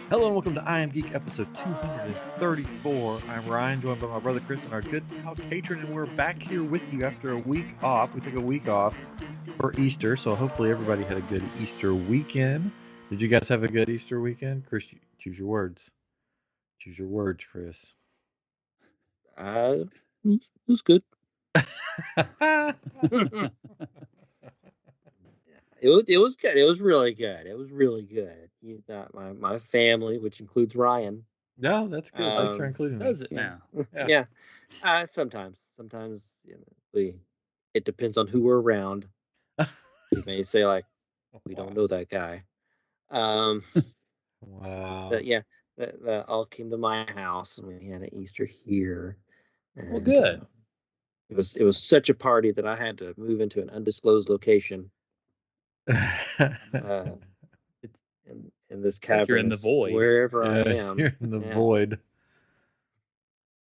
Hello and welcome to I Am Geek episode 234. I'm Ryan, joined by my brother Chris and our good pal Katrin, and we're back here with you after a week off. We took a week off for Easter, so hopefully everybody had a good Easter weekend. Did you guys have a good Easter weekend? Chris, choose your words. Choose your words, Chris. It was good. It was good. It was really good. It was really good. You got my family, which includes Ryan. No, that's good. Thanks for including me. Does it now? Yeah. Sometimes it depends on who we're around. We may say like, we don't know that guy. Wow. But yeah, that all came to my house, and we had an Easter here. And, Well, good. It was such a party that I had to move into an undisclosed location. In this cavern, you're in the void. wherever I am. You're in the void.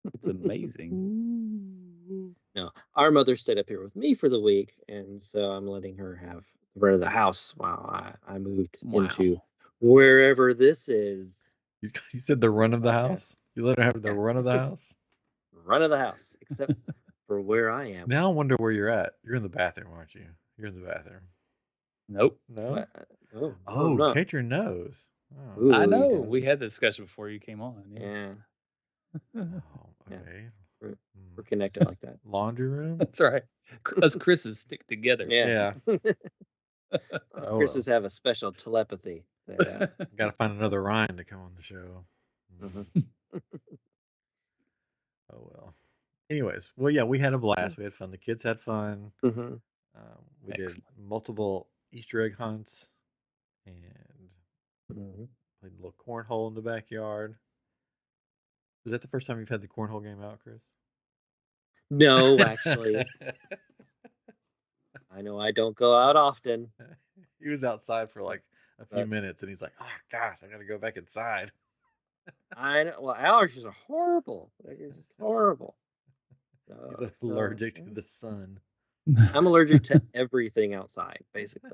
It's amazing. No, our mother stayed up here with me for the week, and so I'm letting her have the run of the house while I moved into wherever this is. You said the run of the house? You let her have the run of the house? Run of the house, except for where I am. Now I wonder where you're at. You're in the bathroom, aren't you? You're in the bathroom. Nope. No? Oh, Katrin knows. Oh. Ooh, I know. We had the discussion before you came on. Yeah. Okay. We're connected like that. Laundry room? That's right. Us Chris's stick together. Yeah. Chris's have a special telepathy. Got to find another Ryan to come on the show. Oh, well. Anyways, well, yeah, we had a blast. We had fun. The kids had fun. We did multiple Easter egg hunts and played a little cornhole in the backyard. Was that the first time you've had the cornhole game out, Chris? No, actually. I know I don't go out often. He was outside for like a few minutes, and he's like, "Oh gosh, I got to go back inside." I know. Well, allergies are horrible. It's horrible. He's allergic to the sun. I'm allergic to everything outside, basically.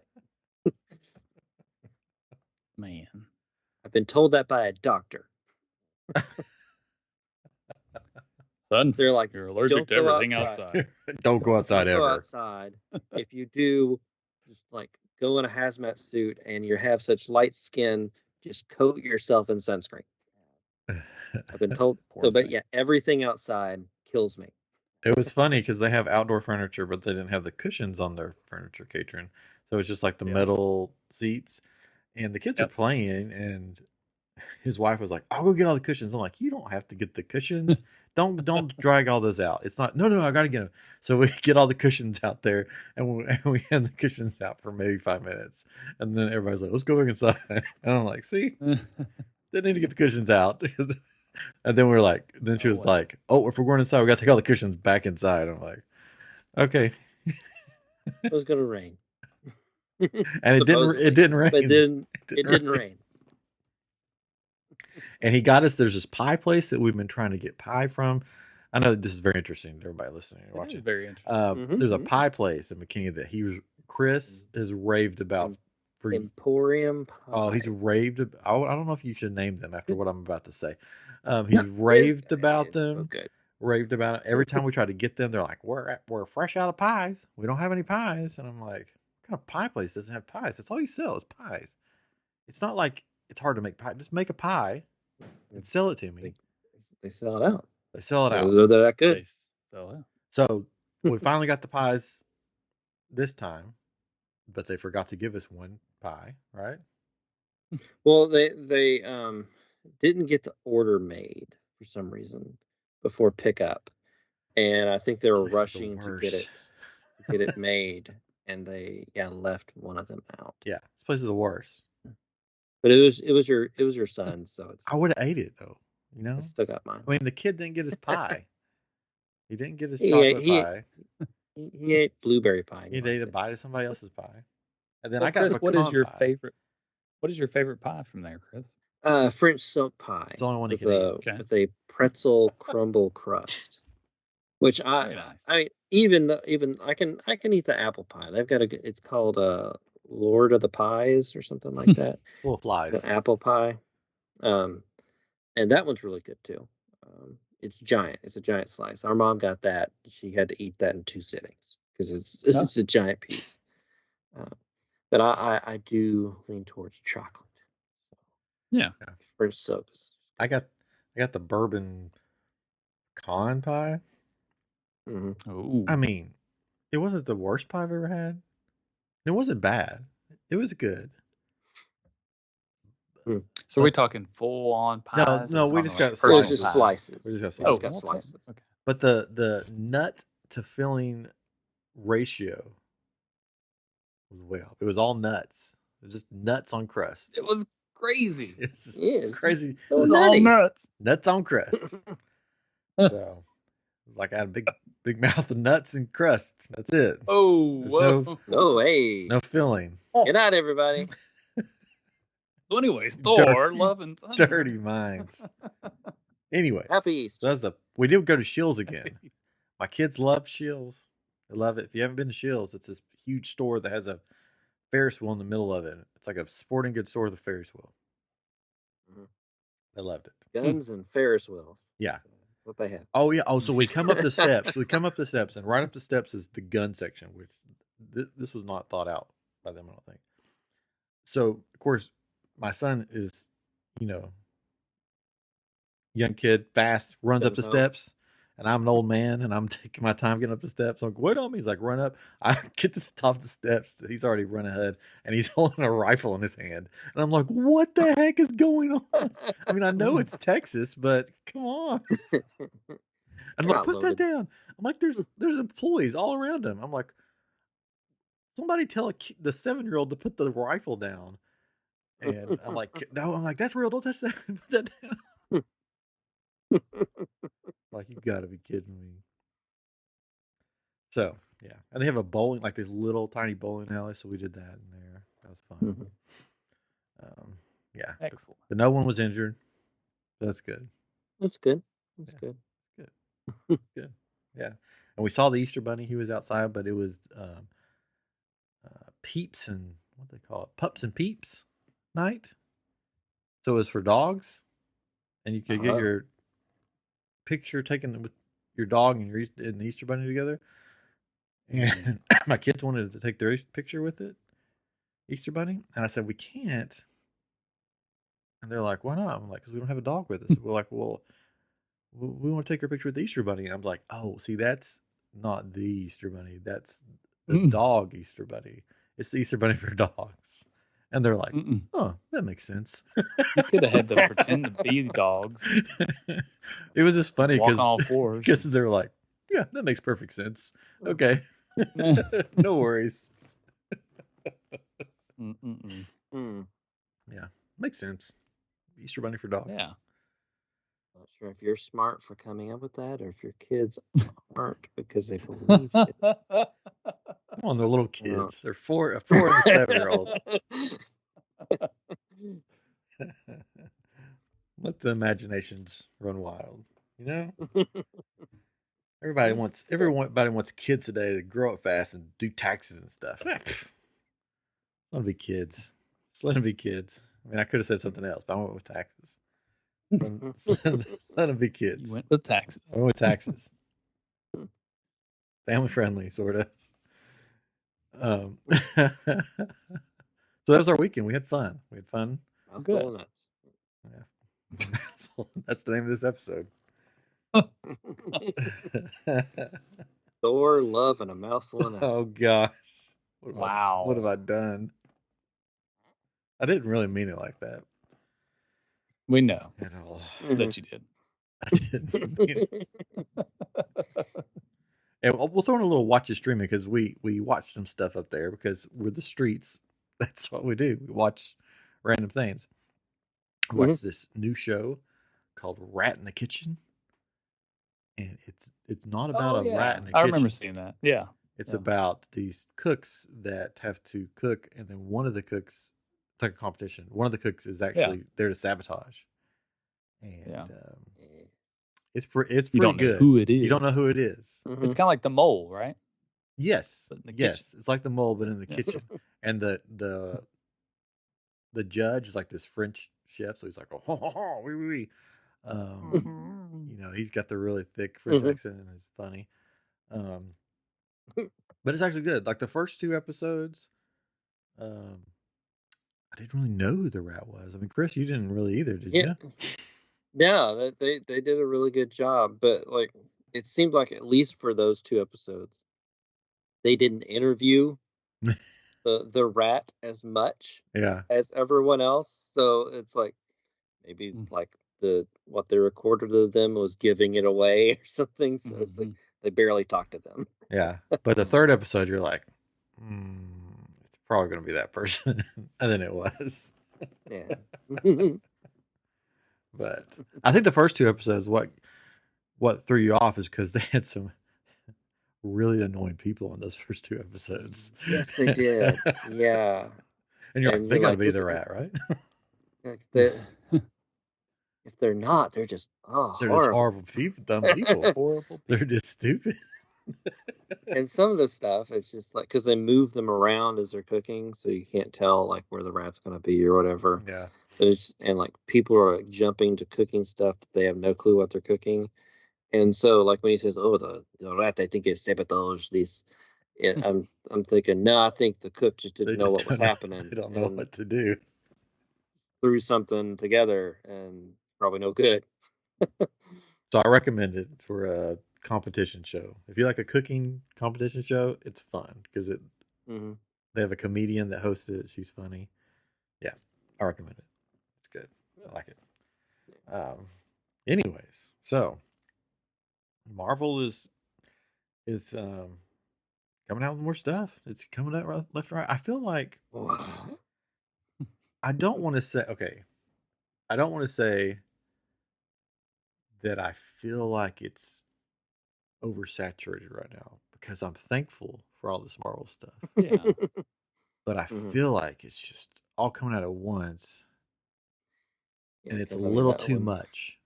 Man, I've been told that by a doctor. Son, they're like, you're allergic to everything outside. Don't go outside ever. Go outside. If you do, just like go in a hazmat suit and you have such light skin, just coat yourself in sunscreen. I've been told. But yeah, everything outside kills me. It was funny because they have outdoor furniture, but they didn't have the cushions on their furniture, Katrin. So it's just like the metal seats, and the kids are playing, and his wife was like, "I'll go get all the cushions." I'm like, "You don't have to get the cushions. Don't drag all this out. It's not. No, I got to get them." So we get all the cushions out there, and we had the cushions out for maybe 5 minutes, and then everybody's like, "Let's go back inside." And I'm like, "See, they need to get the cushions out." And then we're like, then she was like, "Oh, if we're going inside, we got to take all the cushions back inside." I'm like, "Okay." It was gonna rain, and it didn't rain. But it didn't rain. And he got us. There's this pie place that we've been trying to get pie from. I know this is very interesting to everybody listening and watching. Very interesting. There's a pie place in McKinney that Chris has raved about. Emporium Pie. Oh, he's raved. I don't know if you should name them after what I'm about to say. He's raved about them. Okay. Raved about it. Every time we try to get them, they're like, "We're fresh out of pies. We don't have any pies." And I'm like, "What kind of pie place doesn't have pies? That's all you sell is pies. It's not like it's hard to make pie. Just make a pie and sell it to me." They sell it out. They sell it out. They're that good. They sell out. So we finally got the pies this time, but they forgot to give us one pie, right? Well, they didn't get the order made for some reason before pickup, and I think they were rushing to get it made, and they left one of them out. Yeah, this place is the worst. But it was your son, so I would have ate it though. You know, I still got mine. I mean, the kid didn't get his pie. He didn't get his chocolate pie. He ate blueberry pie. He ate a bite of somebody else's pie, and then I got Chris, what is your favorite? What is your favorite pie from there, Chris? French silk pie. It's the only one you can eat. Okay. With a pretzel crumble crust, which I mean, even I can eat the apple pie. They've got it's called Lord of the Pies or something like that. It's full of flies. The apple pie. and that one's really good too. It's giant. It's a giant slice. Our mom got that. She had to eat that in 2 sittings because it's a giant piece. But I do lean towards chocolate. Yeah. French soap. I got the bourbon pecan pie. Oh. I mean, it wasn't the worst pie I've ever had. It wasn't bad. It was good. So we're talking full on pies? No, we just got slices. We just got slices. We just got slices. Okay. But the nut to filling ratio was way off. It was all nuts. It was just nuts on crust. It was crazy. It's just Yes. crazy. It was all nuts. Nuts on crust. So, like I had a big mouth of nuts and crust. That's it. Oh, whoa. No filling. Good night, everybody. So anyways, Thor, Love and Thunder. Dirty minds. Anyway, Happy Easter. So we did go to Shills again. My kids love Shills. They love it. If you haven't been to Shills, it's this huge store that has a Ferris wheel in the middle of it. It's like a sporting goods store with a Ferris wheel. They loved it. Guns and Ferris wheels. Yeah. That's what they have. Oh, yeah. Oh, so we come up the steps. And right up the steps is the gun section, which this was not thought out by them, I don't think. So, of course, my son is, young kid, fast, runs up the steps, and I'm an old man, and I'm taking my time getting up the steps. I'm like, wait on me. He's like, run up. I get to the top of the steps. He's already run ahead, and he's holding a rifle in his hand. And I'm like, what the heck is going on? I mean, I know it's Texas, but come on. I'm like, put that down. I'm like, there's employees all around him. I'm like, somebody tell the 7-year-old to put the rifle down. And I'm like, no, that's real. Don't touch that. Put that down. Like, you gotta be kidding me. So, yeah. And they have a bowling, like this little tiny bowling alley. So we did that in there. That was fun. Yeah. Excellent. But no one was injured. That's good. That's good. Good. Good. Yeah. And we saw the Easter Bunny. He was outside, but it was Peeps and what do they call it? Pups and Peeps night. So it was for dogs. And you could get your picture taken with your dog and the Easter Bunny together. And my kids wanted to take their picture with it, Easter Bunny. And I said, we can't. And they're like, why not? I'm like, because we don't have a dog with us. We're like, well, we want to take our picture with the Easter Bunny. And I'm like, oh, see, that's not the Easter Bunny. That's the dog Easter Bunny. It's the Easter Bunny for dogs. And they're like, oh, that makes sense. You could have had them pretend to be dogs. It was just funny because they're like, yeah, that makes perfect sense. Okay. No worries. Yeah, makes sense. Easter Bunny for dogs. Yeah. Not sure if you're smart for coming up with that or if your kids aren't because they believe it. Come on, they're little kids. They're 4 and 7-year-old. Let the imaginations run wild. Everybody wants kids today to grow up fast and do taxes and stuff. Let them be kids. Just let them be kids. I mean, I could have said something else, but I went with taxes. Let them be kids. You went with taxes. I went with taxes. Family friendly, sort of. So that was our weekend. We had fun. Good. Yeah. That's the name of this episode. Thor, love, and a mouthful of nuts. Oh gosh! Wow! What have I done? I didn't really mean it like that. We know at all that you did. I didn't mean it. And we'll throw in a little watch the streaming because we watch some stuff up there because we're the streets. That's what we do. We watch random things. We watch this new show called Rat in the Kitchen. And it's not about a rat in the kitchen. I remember seeing that. Yeah. It's about these cooks that have to cook, and then one of the cooks, it's like a competition. One of the cooks is actually there to sabotage. And it's pretty good. You don't know who it is. You don't know who it is. Mm-hmm. It's kind of like the mole, right? Yes. Yes. It's like the mole, but in the kitchen. And the judge is like this French chef, so he's like, oh, wee, wee, wee. He's got the really thick French accent, and it's funny. But it's actually good. Like the first 2 episodes, I didn't really know who the rat was. I mean, Chris, you didn't really either, did you? Yeah, they did a really good job, but like it seemed like at least for those 2 episodes, they didn't interview the rat as much as everyone else. So it's like maybe like what they recorded of them was giving it away or something. So it's like they barely talked to them. Yeah, but the 3rd episode, you're like, it's probably going to be that person, and then it was. Yeah. But I think the first 2 episodes, what threw you off is because they had some really annoying people in those first 2 episodes. Yes, they did. Yeah. And you're like, they got to be the rat, right? Like if they're not, they're just they're horrible. just horrible people, dumb people. Horrible. They're just stupid. And some of the stuff, it's just like because they move them around as they're cooking, so you can't tell like where the rat's going to be or whatever. Yeah. And like people are like jumping to cooking stuff that they have no clue what they're cooking. And so like when he says, "Oh, the rat, I think it's sabotage this," I'm thinking, no, I think the cook just didn't know what was happening. They don't know what to do. Threw something together and probably no good. So I recommend it for a competition show. If you like a cooking competition show, it's fun because they have a comedian that hosts it. She's funny. Yeah, I recommend it. It's good. I like it. Anyways, so Marvel is coming out with more stuff. It's coming out left and right. I feel like I don't want to say that I feel like it's oversaturated right now because I'm thankful for all this Marvel stuff. Yeah. But I feel like it's just all coming out at once. And it's a little too much.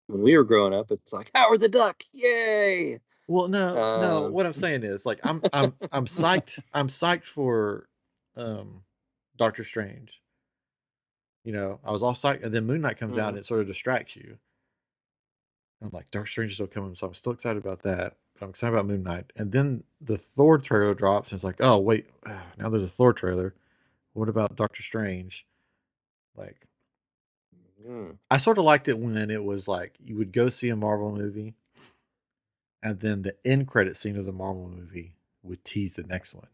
When we were growing up, it's like Howard the Duck, yay! Well, no. What I'm saying is, like, I'm psyched. I'm psyched for Doctor Strange. I was all psyched, and then Moon Knight comes out, and it sort of distracts you. I'm like, Doctor Strange is still coming, so I'm still excited about that. But I'm excited about Moon Knight, and then the Thor trailer drops, and it's like, oh wait, now there's a Thor trailer. What about Doctor Strange? Like, I sort of liked it when it was like you would go see a Marvel movie, and then the end credit scene of the Marvel movie would tease the next one,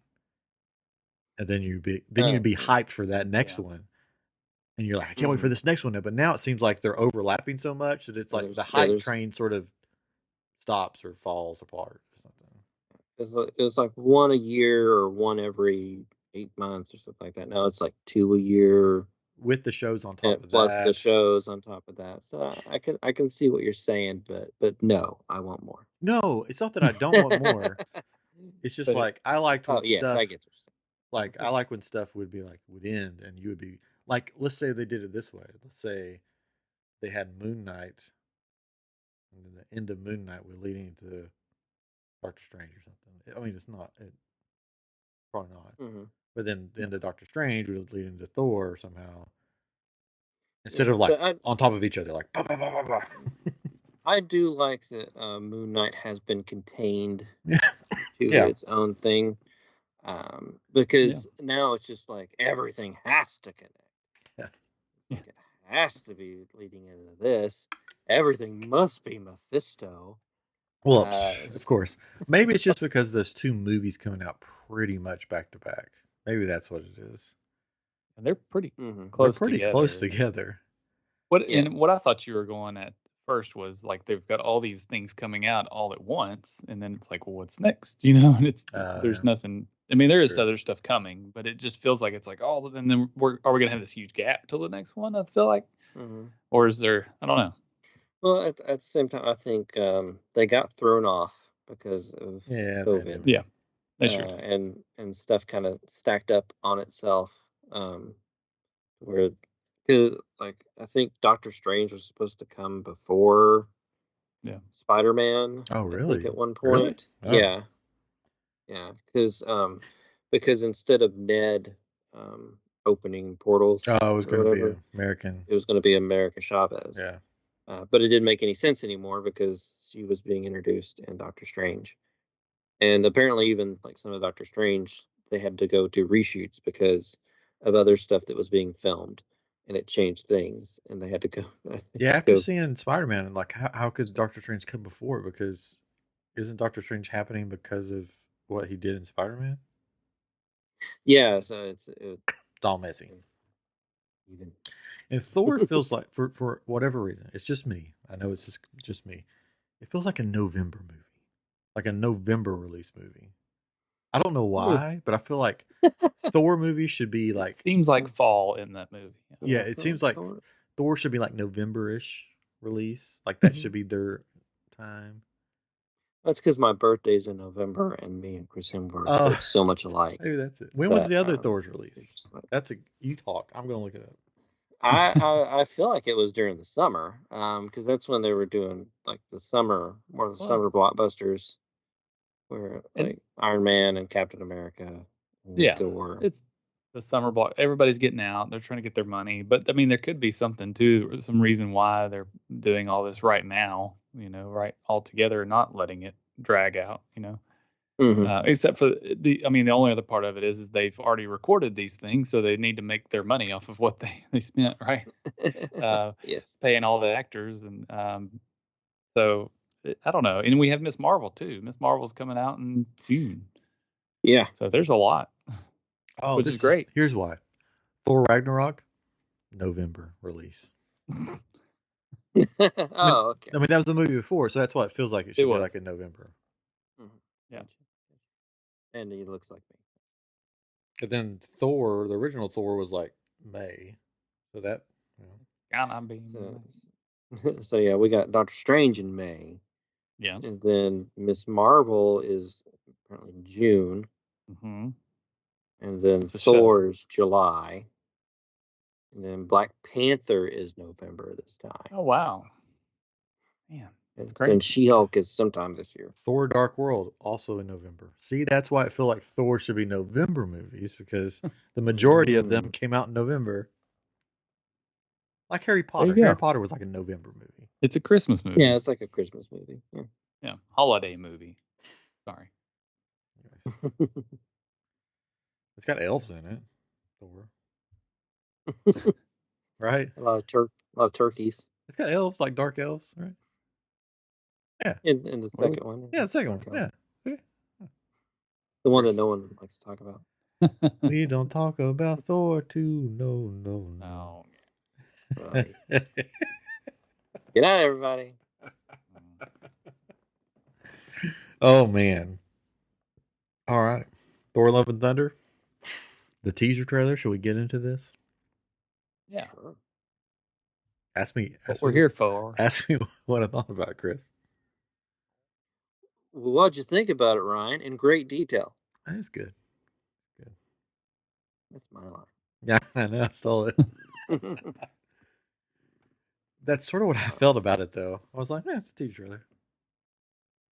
and then you'd be hyped for that next one, and you're like, I can't wait for this next one. But now it seems like they're overlapping so much that it's like the hype train sort of stops or falls apart or something. It was like one a year or one every 8 months or something like that. Now it's like 2 a year. With the shows on top of that. Plus the shows on top of that. So I can see what you're saying, but no, I want more. No, it's not that I don't want more. It's just like I liked when stuff. I get like I like when stuff would end and you would be like, let's say they did it this way. Let's say they had Moon Knight, and then the end of Moon Knight was leading to Doctor Strange or something. I mean, it's probably not. But then the end of Doctor Strange would lead into Thor somehow. Instead of like on top of each other, like bah, bah, bah, bah, bah. I do like that Moon Knight has been contained to its own thing. Because now it's just like everything has to connect. It has to be leading into this. Everything must be Mephisto. Well, of course. Maybe it's just because there's 2 movies coming out pretty much back to back. Maybe that's what it is. And they're pretty close together. What I thought you were going at first was like they've got all these things coming out all at once, and then it's like, well, what's next? And it's there's nothing. I mean, there is other stuff coming, but it just feels like it's like, oh, and then are we gonna have this huge gap till the next one? I feel like, or is there? I don't know. Well, at the same time, I think they got thrown off because of COVID. Yeah, that's true. And stuff kind of stacked up on itself. Where, like, I think Doctor Strange was supposed to come before Spider-Man. Oh, really? I think at one point. Really? Oh. Yeah. Because instead of Ned opening portals. Oh, it was or going to be whatever. American. It was going to be America Chavez. Yeah. But it didn't make any sense anymore because she was being introduced in Doctor Strange. And apparently, even like some of Doctor Strange, they had to go do reshoots because of other stuff that was being filmed, and it changed things, and they had to go. Yeah, after seeing Spider-Man, like how could Doctor Strange come before? Because isn't Doctor Strange happening because of what he did in Spider-Man? Yeah, so it's all messy. Even. And Thor feels like, for whatever reason, it's just me. I know it's just me. It feels like a November movie, like a November release movie. I don't know why, but I feel like Thor movies should be like. It seems like fall in that movie. Yeah, it seems like Thor should be like November-ish release. Like that should be their time. That's because my birthday's in November, and me and Chris Hemsworth look so much alike. Maybe that's it. When was the other Thor's release? That's you talk. I'm gonna look it up. I feel like it was during the summer, because that's when they were doing like the summer blockbusters, where like Iron Man and Captain America. And Thor. It's the summer block. Everybody's getting out. They're trying to get their money, but I mean, there could be something too, some reason why they're doing all this right now. Right all together, not letting it drag out. Except for the only other part of it is they've already recorded these things, so they need to make their money off of what they spent, right? Yes, paying all the actors, and so I don't know. And we have Miss Marvel too. Miss Marvel's coming out in June. Yeah, so there's a lot. Oh, which is great. Here's why: Thor Ragnarok, November release. Okay. I mean, that was the movie before, so that's why it feels like it should be like in November. Mm-hmm. Yeah. And he looks like me. But then Thor, the original Thor, was like May, so that. So yeah, we got Doctor Strange in May. Yeah. And then Miss Marvel is apparently June. Mm-hmm. And then Thor's July. And then Black Panther is November this time. Oh wow. Man, that's great. And She-Hulk is sometime this year. Thor Dark World, also in November. See, that's why I feel like Thor should be November movies, because the majority of them came out in November. Like Harry Potter. Harry Potter was like a November movie. It's a Christmas movie. Yeah, it's like a Christmas movie. Yeah. Holiday movie. Sorry. Nice. It's got elves in it. Thor. Right? A lot of turkeys. It's got elves, like dark elves, right? Yeah. In the second one. Yeah, the second one. Yeah. The one that no one likes to talk about. We don't talk about Thor 2. No. Right. Good night, everybody. Oh, man. All right. Thor Love and Thunder. The teaser trailer. Should we get into this? Yeah. Sure. Ask me. What we're here for. Ask me what I thought about it, Chris. Well, what'd you think about it, Ryan? In great detail. That's good. That's my line. Yeah, I know. I stole it. That's sort of what I felt about it, though. I was like, it's a teaser trailer.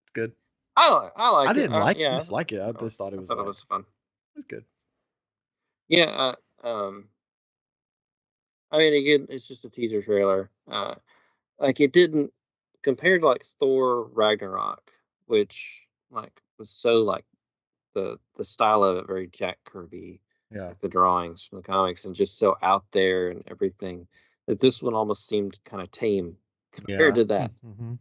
It's good. I like it. I didn't dislike it. I just thought it was. It was fun. It was good. Yeah. I mean, again, it's just a teaser trailer. Like it didn't compared to like Thor Ragnarok, which like was so like the style of it very Jack Kirby. Yeah. Like the drawings from the comics and just so out there and everything that this one almost seemed kind of tame compared to that. Mm-hmm.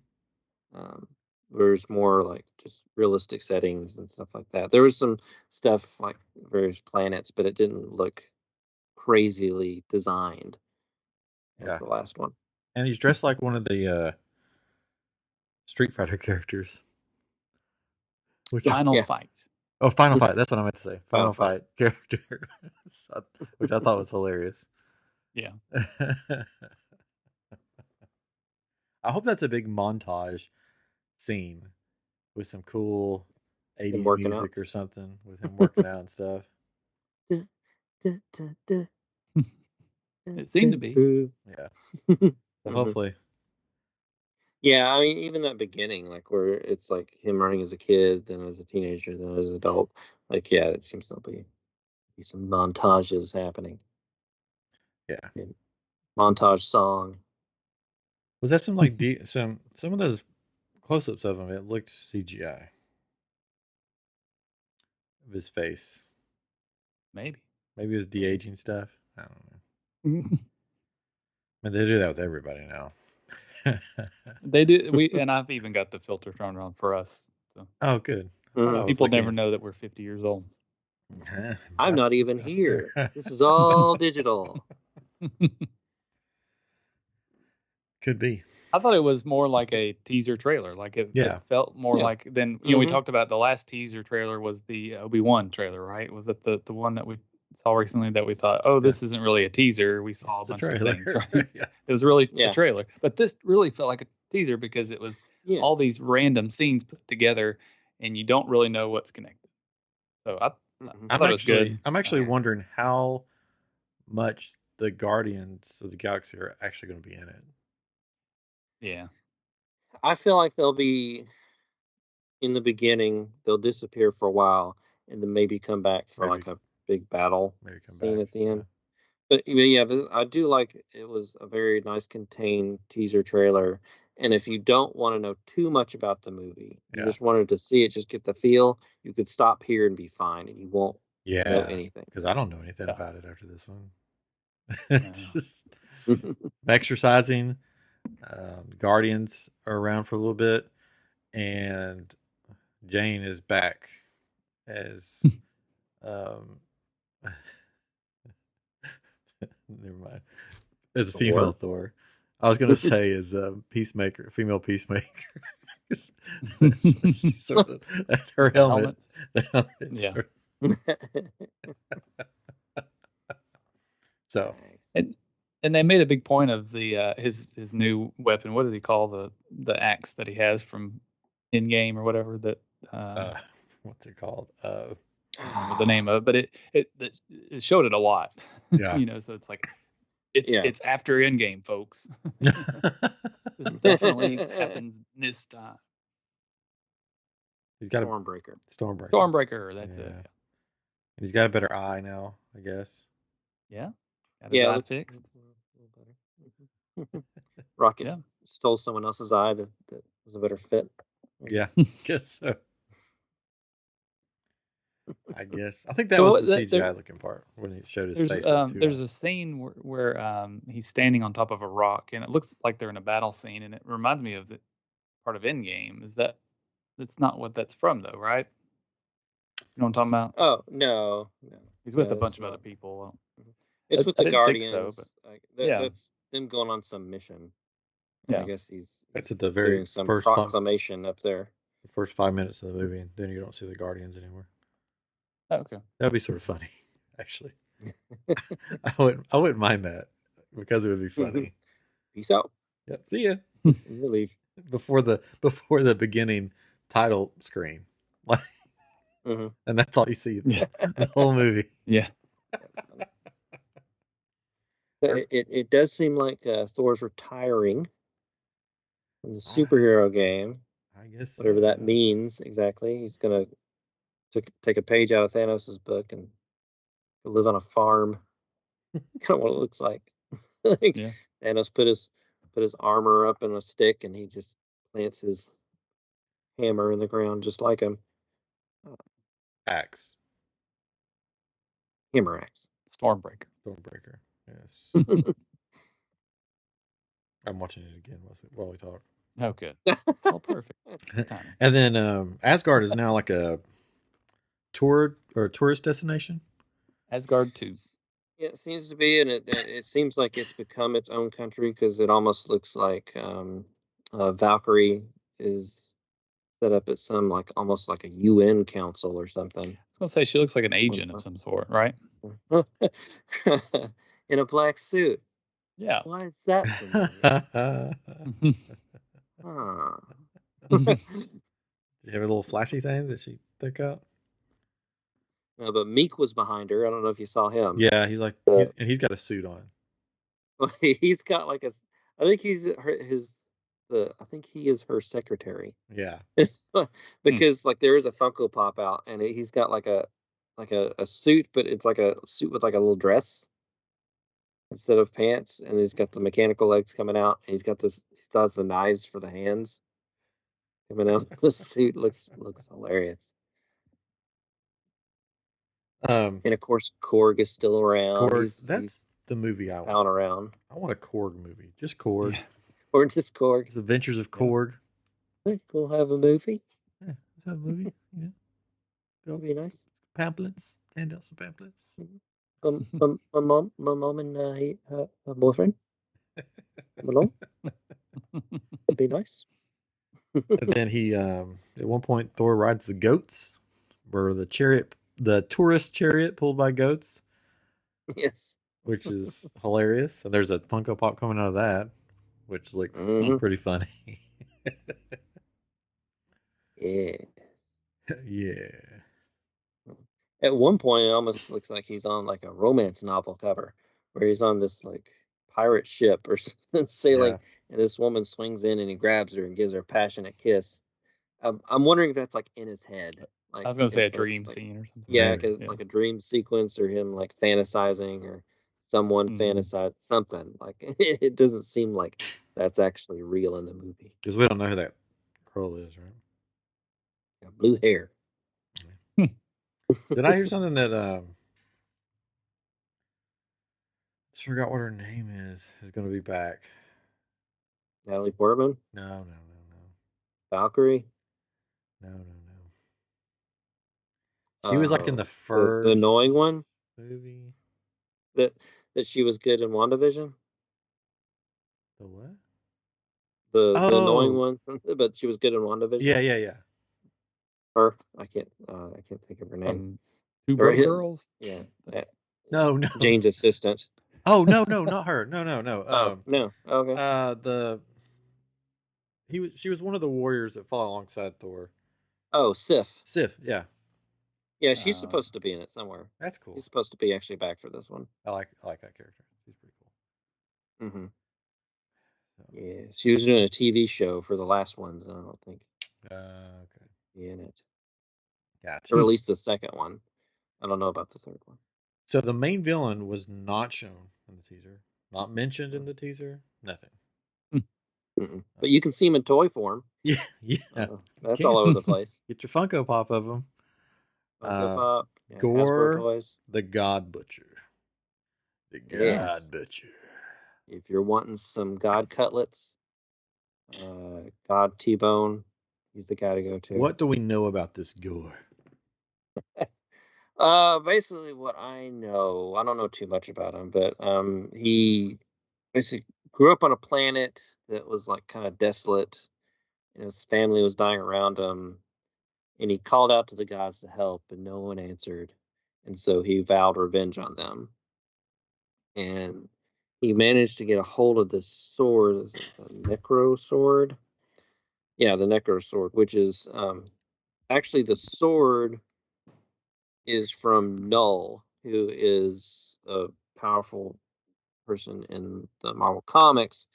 There's more like just realistic settings and stuff like that. There was some stuff like various planets, but it didn't look crazily designed as the last one. And he's dressed like one of the Street Fighter characters. Final Fight. Oh, Final Fight. That's what I meant to say. Final Fight character, which I thought was hilarious. Yeah. I hope that's a big montage scene with some cool 80s music or something with him working out and stuff. It seemed to be. Yeah. So hopefully. Yeah, I mean, even that beginning, like where it's like him running as a kid, then as a teenager, then as an adult. Like, yeah, it seems there'll be some montages happening. Yeah. Montage song. Was that some like some of those close-ups of him? It looked CGI of his face. Maybe it was de-aging stuff. I don't know. But they do that with everybody now. They do. And I've even got the filter turned on for us. So. Oh, good. People never know that we're 50 years old. I'm not even here. This is all digital. Could be. I thought it was more like a teaser trailer. Like it felt more like than we talked about. The last teaser trailer was the Obi-Wan trailer, right? Was it the one that we saw recently that we thought, oh, this isn't really a teaser. We saw a bunch of things, right? It was really a trailer, but this really felt like a teaser because it was all these random scenes put together, and you don't really know what's connected. So I thought it was good. I'm actually wondering how much the Guardians of the Galaxy are actually going to be in it. Yeah. I feel like they'll be in the beginning, they'll disappear for a while and then maybe come back for like a big battle scene at the end. But I do like it was a very nice contained teaser trailer. And if you don't want to know too much about the movie, you just wanted to see it, just get the feel, you could stop here and be fine and you won't know anything. Because I don't know anything about it after this one. It's just exercising. Guardians are around for a little bit, and Jane is back as never mind, as a female Thor. I was going to say as a peacemaker, female peacemaker. Her helmet. So and they made a big point of the his new weapon. What does he call the axe that he has from Endgame or whatever that what's it called? I don't remember the name of it, but it showed it a lot. Yeah. So it's like it's after Endgame, folks. This definitely happens this time. He's got Stormbreaker. Stormbreaker, that's it. And he's got a better eye now, I guess. Yeah. Got his eye fixed. Rocket stole someone else's eye that was a better fit. Yeah, guess so. I guess. I think that was the CGI looking part when he showed his face. There's a scene where he's standing on top of a rock, and it looks like they're in a battle scene, and it reminds me of the part of Endgame. That's not what that's from, though, right? You know what I'm talking about? Oh, no. He's with a bunch of other people. It's with the Guardians. So, but, that's them going on some mission. Yeah. I guess that's at the very first proclamation up there. The first 5 minutes of the movie, and then you don't see the Guardians anymore. Oh, okay. That'd be sort of funny, actually. I wouldn't mind that because it would be funny. Peace out. Yep. See ya. We'll leave before the beginning title screen, like, and that's all you see the whole movie. Yeah. It does seem like Thor's retiring from the superhero game. I guess whatever that means exactly. He's gonna take a page out of Thanos' book and live on a farm. Kind of what it looks like. Thanos put his armor up in a stick and he just plants his hammer in the ground just like him. Axe. Hammer axe. Stormbreaker. Yes. I'm watching it again while we talk. Oh, good. Oh, perfect. And then Asgard is now like a tourist destination. Asgard 2. Yeah, it seems to be, and it seems like it's become its own country because it almost looks like Valkyrie is set up at some almost like a UN council or something. I was gonna say she looks like an agent of some sort, right? In a black suit. Yeah. Why is that? Did you have a little flashy thing that she took out? No, but Meek was behind her. I don't know if you saw him. Yeah, he's got a suit on. He's got like I think he is her secretary. Yeah. Because there is a Funko Pop out and he's got like a suit, but it's like a suit with like a little dress. instead of pants, and he's got the mechanical legs coming out, and he still has the knives for the hands coming out of the suit. Looks hilarious. And of course, Korg is still around. Korg, He's that's the movie I want. pound around. I want a Korg movie, just Korg. Yeah. Or just Korg. It's Adventures of Korg. I think we'll have a movie. Yeah, let's have a movie. Yeah, go. That'd be nice. Pamphlets. Hand out some pamphlets. My mom and her boyfriend. Along. It'd be nice. And then he, at one point, Thor rides the goats, or the chariot, the tourist chariot pulled by goats. Yes. Which is hilarious. And there's a Funko Pop coming out of that, which looks pretty funny. Yeah. Yeah. At one point, it almost looks like he's on like a romance novel cover, where he's on this like pirate ship or sailing, and this woman swings in and he grabs her and gives her a passionate kiss. I'm wondering if that's like in his head. Like, I was gonna say a dream like, scene or something. Yeah, because like a dream sequence or him like fantasizing or someone fantasize something. Like it doesn't seem like that's actually real in the movie. Because we don't know who that girl is, right? Yeah, blue hair. Did I hear something that I just forgot what her name is going to be back? Natalie Portman? No. Valkyrie? No. She was like in the first the annoying one movie. That she was good in WandaVision. The what? The annoying one, but she was good in WandaVision. Yeah. Her? I can't think of her name. Two Broke Girls? Yeah. No. Jane's assistant. Oh no, not her. No. No. Okay. She was one of the warriors that fought alongside Thor. Oh, Sif. Yeah. Yeah, she's supposed to be in it somewhere. That's cool. She's supposed to be actually back for this one. I like that character. She's pretty cool. Mm-hmm. So. Yeah, she was doing a TV show for the last ones, I don't think. Okay. In it. Gotcha. Or at least the second one. I don't know about the third one. So the main villain was not shown in the teaser, not mentioned in the teaser, nothing. But you can see him in toy form. Yeah. That's all over the place. Get your Funko Pop of him. Funko Pop. Yeah, Gore, Hasbro toys. the God Butcher. The God Butcher. If you're wanting some God cutlets, God T-Bone, he's the guy to go to. What do we know about this Gore? Basically what I know, I don't know too much about him, but he basically grew up on a planet that was like kind of desolate, and his family was dying around him, and he called out to the gods to help, and no one answered, and so he vowed revenge on them, and he managed to get a hold of this sword. Is it the Necro sword? Yeah, the Necro sword, which is actually the sword is from Null, who is a powerful person in the Marvel comics.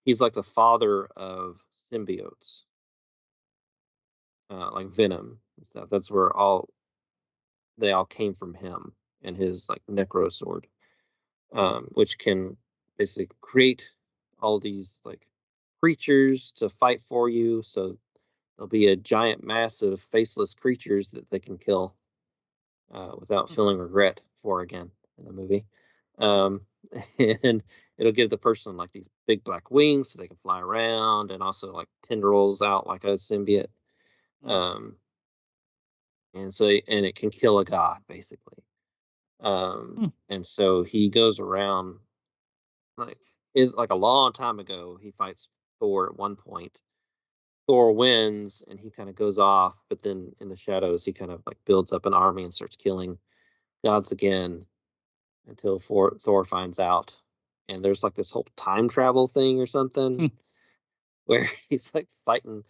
He's like the father of symbiotes, like Venom and stuff. That's where they all came from him and his like Necro sword, which can basically create all these like creatures to fight for you. So there'll be a giant mass of faceless creatures that they can kill without feeling regret for again in the movie. And it'll give the person like these big black wings so they can fly around, and also like tendrils out like a symbiote. And it can kill a god basically. And so he goes around like a long time ago. He fights Thor at one point. Thor wins and he kind of goes off, but then in the shadows he kind of like builds up an army and starts killing gods again until Thor finds out. And there's like this whole time travel thing or something where he's like fighting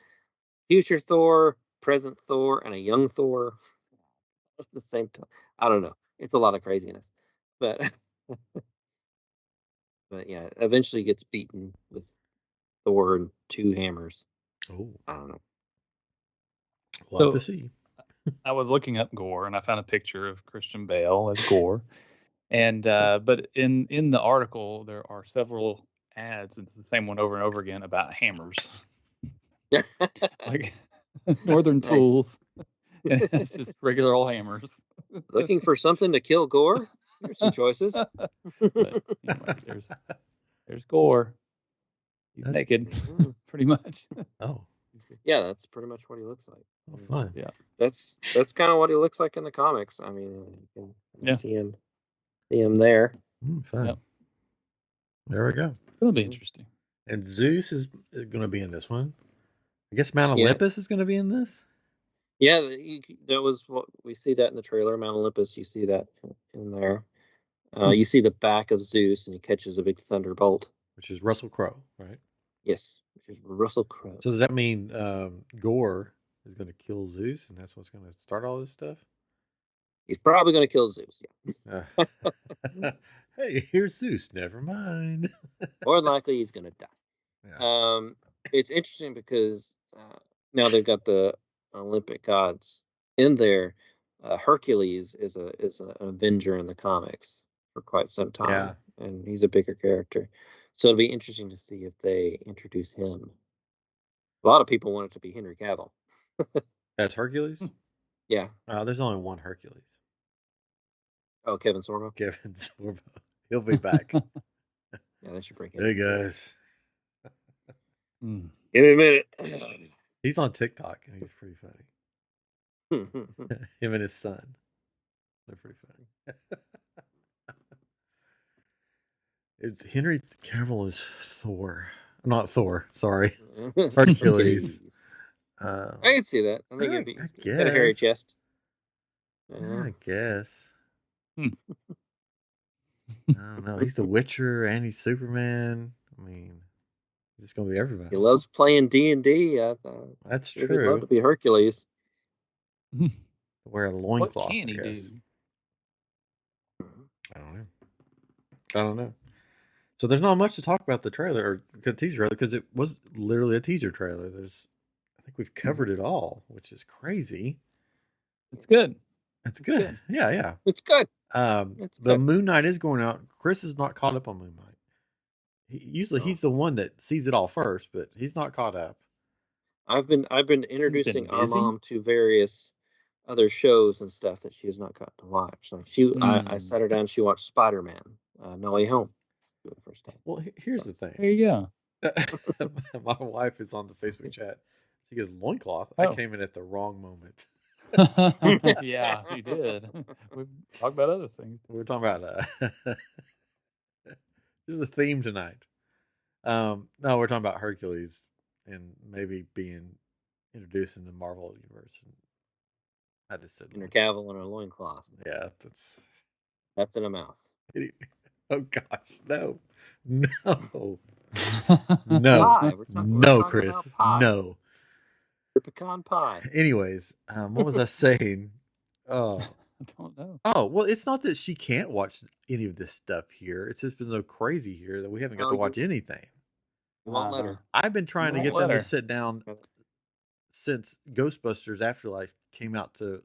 future Thor, present Thor, and a young Thor at the same time. I don't know. It's a lot of craziness. But but yeah, eventually gets beaten with Thor and two hammers. Oh. I don't know. We'll have to see. I was looking up Gore and I found a picture of Christian Bale as Gore. And but in the article there are several ads. It's the same one over and over again about hammers, like Northern Nice. Tools, and it's just regular old hammers. Looking for something to kill Gore? Here's some choices. But anyway, there's Gore. He's naked, pretty much. Oh, yeah, that's pretty much what he looks like. oh, fun. Yeah, That's kind of what he looks like in the comics. I mean, you can see him there. Fun. Yep. There we go. It'll be interesting. And Zeus is going to be in this one. I guess Mount Olympus is going to be in this. Yeah, that was what we see that in the trailer. Mount Olympus, you see that in there. You see the back of Zeus, and he catches a big thunderbolt, which is Russell Crowe, right? Yes, which is Russell Crowe. So does that mean Gore is going to kill Zeus, and that's what's going to start all this stuff? He's probably going to kill Zeus. Yeah. Hey, here's Zeus. Never mind. More than likely, he's going to die. Yeah. It's interesting because now they've got the Olympic gods in there. Hercules is an Avenger in the comics for quite some time, and he's a bigger character. So it'll be interesting to see if they introduce him. A lot of people want it to be Henry Cavill. That's Hercules? Yeah. There's only one Hercules. Oh, Kevin Sorbo? Kevin Sorbo. He'll be back. Yeah, they should bring him. Hey, guys. Give me a minute. He's on TikTok, and he's pretty funny. Him and his son. They're pretty funny. It's Henry Cavill is Thor. Not Thor, sorry. Hercules. I can see that. I think he's got a hairy chest. I guess. I don't know. He's the Witcher and he's Superman. I mean, he's just gonna be everybody. He loves playing D&D. That's true. He'd love to be Hercules. Wear a loincloth. What can he do? I don't know. So there's not much to talk about the trailer or the teaser trailer because it was literally a teaser trailer. I think we've covered it all, which is crazy. It's good. It's good. Yeah. It's good. The Moon Knight is going out. Chris is not caught up on Moon Knight. Usually he's the one that sees it all first, but he's not caught up. I've been introducing our mom to various other shows and stuff that she has not gotten to watch. Like I sat her down. She watched Spider-Man: No Way Home for the first time. Well, here's the thing. There you go. My wife is on the Facebook chat. She goes, loincloth. Oh. I came in at the wrong moment. Yeah, you did. We talked about other things. We're talking about this is a theme tonight. No, we're talking about Hercules and maybe being introduced in the Marvel universe. I just said Henry Cavill in a loincloth. Yeah, that's in a mouth. Oh gosh, no. No, Chris. No. Pecan pie. Anyways, what was I saying? Oh, I don't know. Oh, well, it's not that she can't watch any of this stuff here. It's just been so crazy here that we haven't got to watch anything. Won't let her. I've been trying to get them to sit down since Ghostbusters Afterlife came out to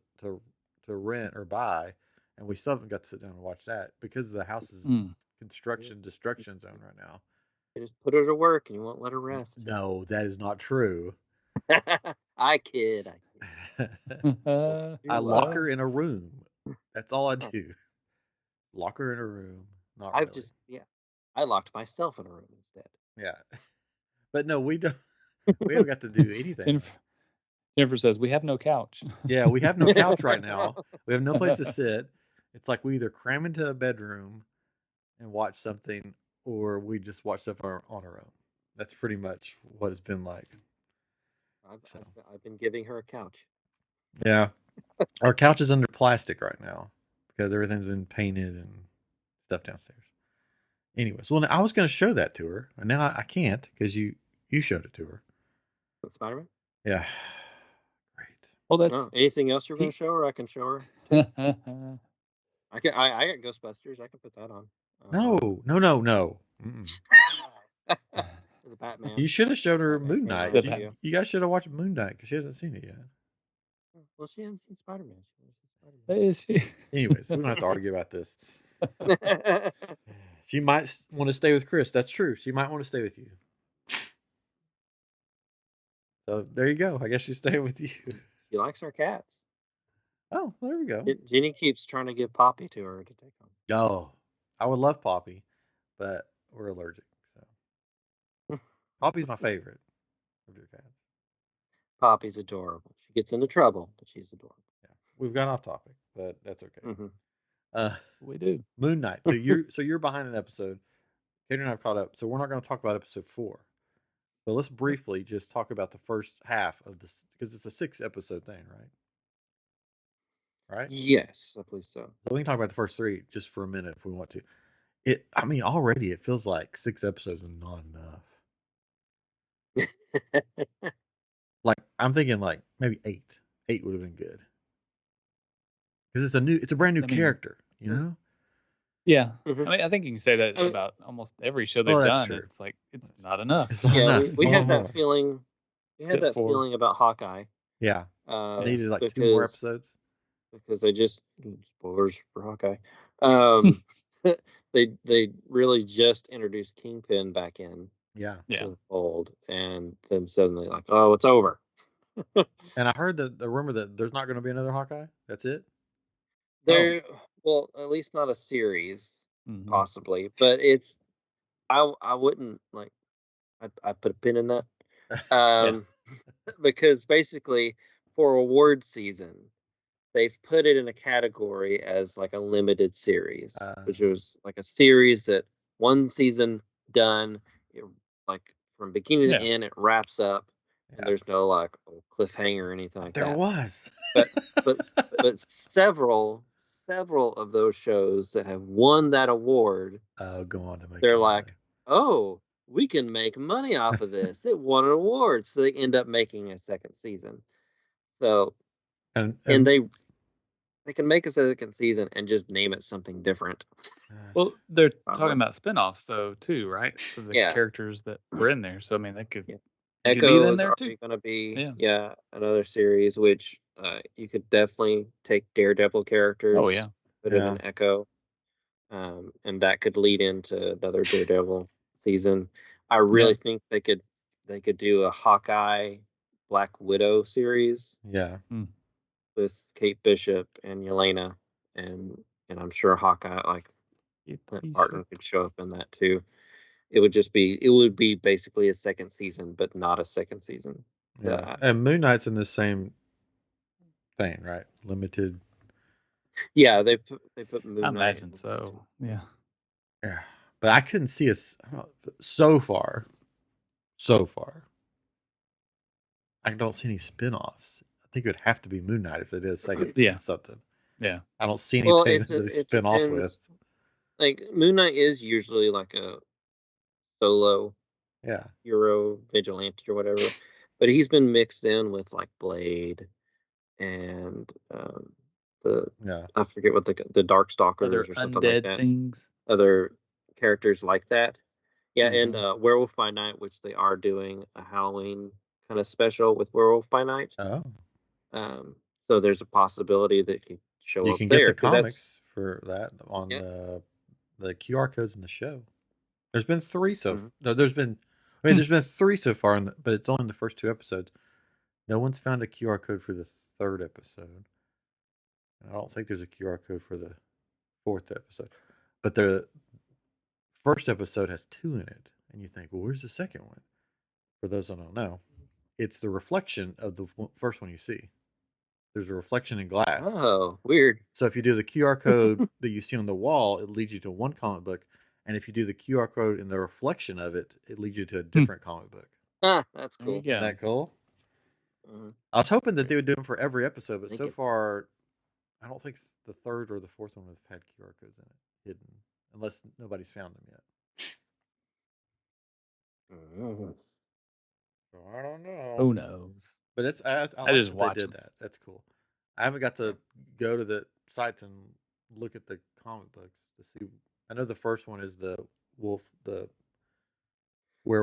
rent or buy, and we still haven't got to sit down and watch that because the house is destruction zone right now. You just put her to work and you won't let her rest. No, that is not true. I kid. I lock her in a room. That's all I do. Lock her in a room. I locked myself in a room instead. Yeah. But no, we don't. We haven't got to do anything. Jennifer says, we have no couch. Yeah, we have no couch right now. We have no place to sit. It's like we either cram into a bedroom and watch something, or we just watch stuff on our own. That's pretty much what it's been like. I've been giving her a couch. Yeah. Our couch is under plastic right now because everything's been painted and stuff downstairs. Anyways, well, I was going to show that to her, and now I can't because you showed it to her. Spider-Man? Yeah. Great. Well, that's anything else you're going to show her? I can show her. I got Ghostbusters. I can put that on. No. The Batman. You should have showed her Moon Knight. You guys should have watched Moon Knight because she hasn't seen it yet. Well, she hasn't seen Spider-Man. Is she? Anyways, we don't have to argue about this. She might want to stay with Chris. That's true. She might want to stay with you. So there you go. I guess she's staying with you. She likes her cats. Oh, well, there we go. Jenny keeps trying to give Poppy to her to take home. Oh, I would love Poppy, but we're allergic. So Poppy's my favorite of your cats. Poppy's adorable. She gets into trouble, but she's adorable. Yeah, we've gone off topic, but that's okay. We do. Moon Knight. So you're behind an episode. Katie and I have caught up, so we're not going to talk about episode 4. But let's briefly just talk about the first half of this, because it's a 6-episode thing, right? Right? Yes, I believe so. So we can talk about the first 3 just for a minute if we want to. Already it feels like 6 episodes is not enough. Like I'm thinking, like maybe 8. 8 would have been good because it's a brand new character, you know. Yeah, I think you can say that about almost every show they've done. True. It's like it's not enough. It's not enough. We had that feeling. We had that feeling about Hawkeye. Yeah, needed like 2 more episodes because they just spoilers for Hawkeye. They really just introduced Kingpin back in. Yeah. To the fold, and then suddenly like, oh, it's over. And I heard the rumor that there's not going to be another Hawkeye. That's it. Well, at least not a series, possibly. But it's I wouldn't like. I put a pin in that. Because basically for award season, they've put it in a category as like a limited series, which was like a series that one season done, like from beginning to end, it wraps up, and there's no like cliffhanger or anything like that. There was, but several of those shows that have won that award, go on to make. They're like, oh, we can make money off of this. It won an award, so they end up making a second season. So, and they can make a second season and just name it something different. Well, they're talking about spinoffs though too, right? For the characters that were in there. So I mean, they could. Echo is already going to be another series, which you could definitely take Daredevil characters. Oh yeah, put it in Echo, and that could lead into another Daredevil season. I really think they could do a Hawkeye Black Widow series. Yeah. With Kate Bishop and Yelena, and I'm sure Hawkeye, like Clint Barton, could show up in that too. It would be basically a second season, but not a second season. Yeah, and Moon Knight's in the same thing, right? Limited. Yeah, they put Moon Knight. I imagine so. Yeah. Yeah, but I couldn't see us so far. I don't see any spin-offs. I think it would have to be Moon Knight if it is second something. Yeah. I don't see anything to spin off with. Like Moon Knight is usually like a solo hero vigilante or whatever, but he's been mixed in with like Blade and I forget what the Darkstalkers or something like that. Things. Other characters like that. Yeah, and Werewolf by Night, which they are doing a Halloween kind of special with Werewolf by Night. Oh. So there's a possibility that could show up there. You can get the comics for that on the QR codes in the show. There's been 3 there's been 3 so far, but it's only in the first 2 episodes. No one's found a QR code for the 3rd episode. I don't think there's a QR code for the 4th episode. But the first episode has 2 in it. And you think, well, where's the second one? For those that don't know, it's the reflection of the first one you see. There's a reflection in glass. Oh, weird. So if you do the QR code that you see on the wall, it leads you to one comic book. And if you do the QR code in the reflection of it, it leads you to a different comic book. That's cool. Isn't that cool? I was hoping that they would do them for every episode, but so far, I don't think the 3rd or the 4th one have had QR codes in it hidden, unless nobody's found them yet. So I don't know. Who knows? But it's I like just that they did that. That's cool. I haven't got to go to the sites and look at the comic books to see. I know the first one is the werewolf.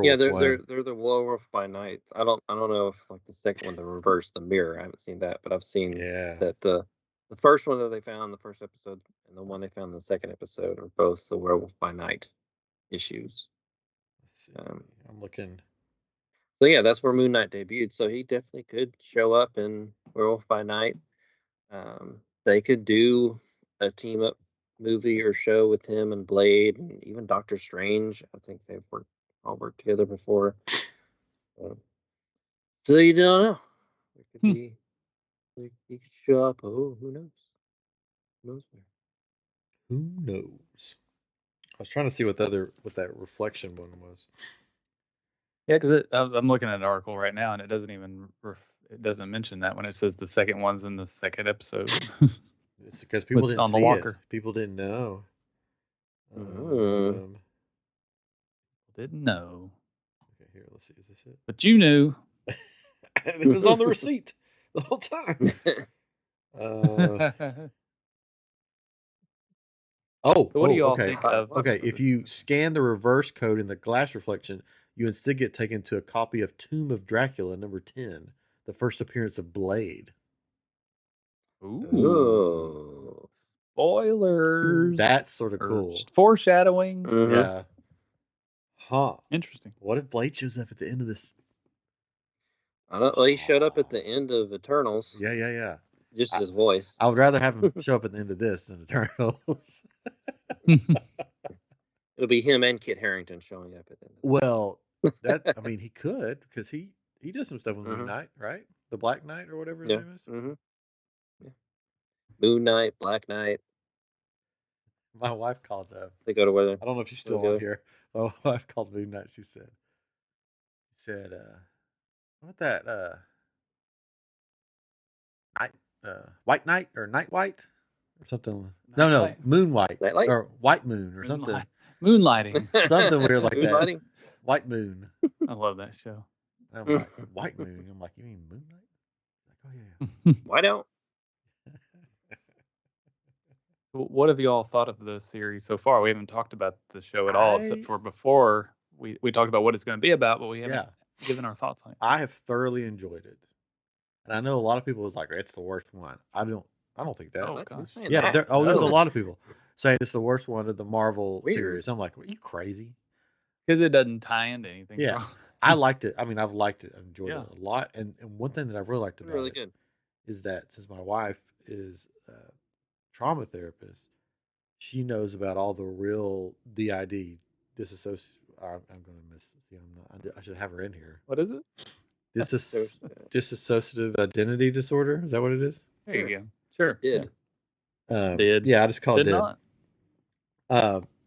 Yeah, they're the Werewolf by Night. I don't know if like the second one, the Reverse the Mirror. I haven't seen that, but I've seen that the first one that they found, the first episode, and the one they found in the second episode are both the Werewolf by Night issues. Let's see. I'm looking. So yeah, that's where Moon Knight debuted. So he definitely could show up in Werewolf by Night. They could do a team up movie or show with him and Blade and even Doctor Strange. I think they've all worked together before. So you don't know. It could be. He could show up. Oh, who knows? Who knows where? Who knows? I was trying to see what that reflection one was. Yeah, because I'm looking at an article right now, and it doesn't even it doesn't mention that when it says the second one's in the second episode. It's because people didn't on the see locker. it. People didn't know. Didn't know. Okay, here, let's see. Is this it? But you knew. It was on the receipt the whole time. So what do you all think of? Okay, if you scan the reverse code in the glass reflection, you instead get taken to a copy of Tomb of Dracula number 10, the first appearance of Blade. Ooh. Spoilers. That's sort of cool. Foreshadowing. Mm-hmm. Yeah. Huh. Interesting. What if Blade shows up at the end of this? I don't know. He showed up at the end of Eternals. Yeah. Just his voice. I would rather have him show up at the end of this than Eternals. It'll be him and Kit Harington showing up at the end. Well, I mean, he could, because he does some stuff with Moon Knight, right? The Black Knight or whatever his name is. Mm-hmm. Yeah. Moon Knight, Black Knight. My wife called. They go to where? I don't know if she's still on here. My wife called Moon Knight. She said, what that night, White Knight or Night White or something? No, Moon White or White Moon or something. Moonlighting. Something weird like Moonlighting? that. White Moon. I love that show. And I'm like, White Moon. I'm like, you mean Moonlight? Like, oh yeah. Why don't? What have you all thought of the series so far? We haven't talked about the show at all, except for before we talked about what it's going to be about, but we haven't given our thoughts on it. I have thoroughly enjoyed it, and I know a lot of people was like, "It's the worst one." I don't think that. Oh gosh. Yeah. There's a lot of people saying it's the worst one of the Marvel series. I'm like, are you crazy? Because it doesn't tie into anything. Yeah. I liked it. I mean, I've liked it. I've enjoyed it a lot. And one thing that I've really liked about it is that since my wife is a trauma therapist, she knows about all the real DID, disassociative. I'm going to miss. I should have her in here. What is it? Dissociative identity disorder. Is that what it is? There you go. Sure. Did. Yeah, I just called did. Not.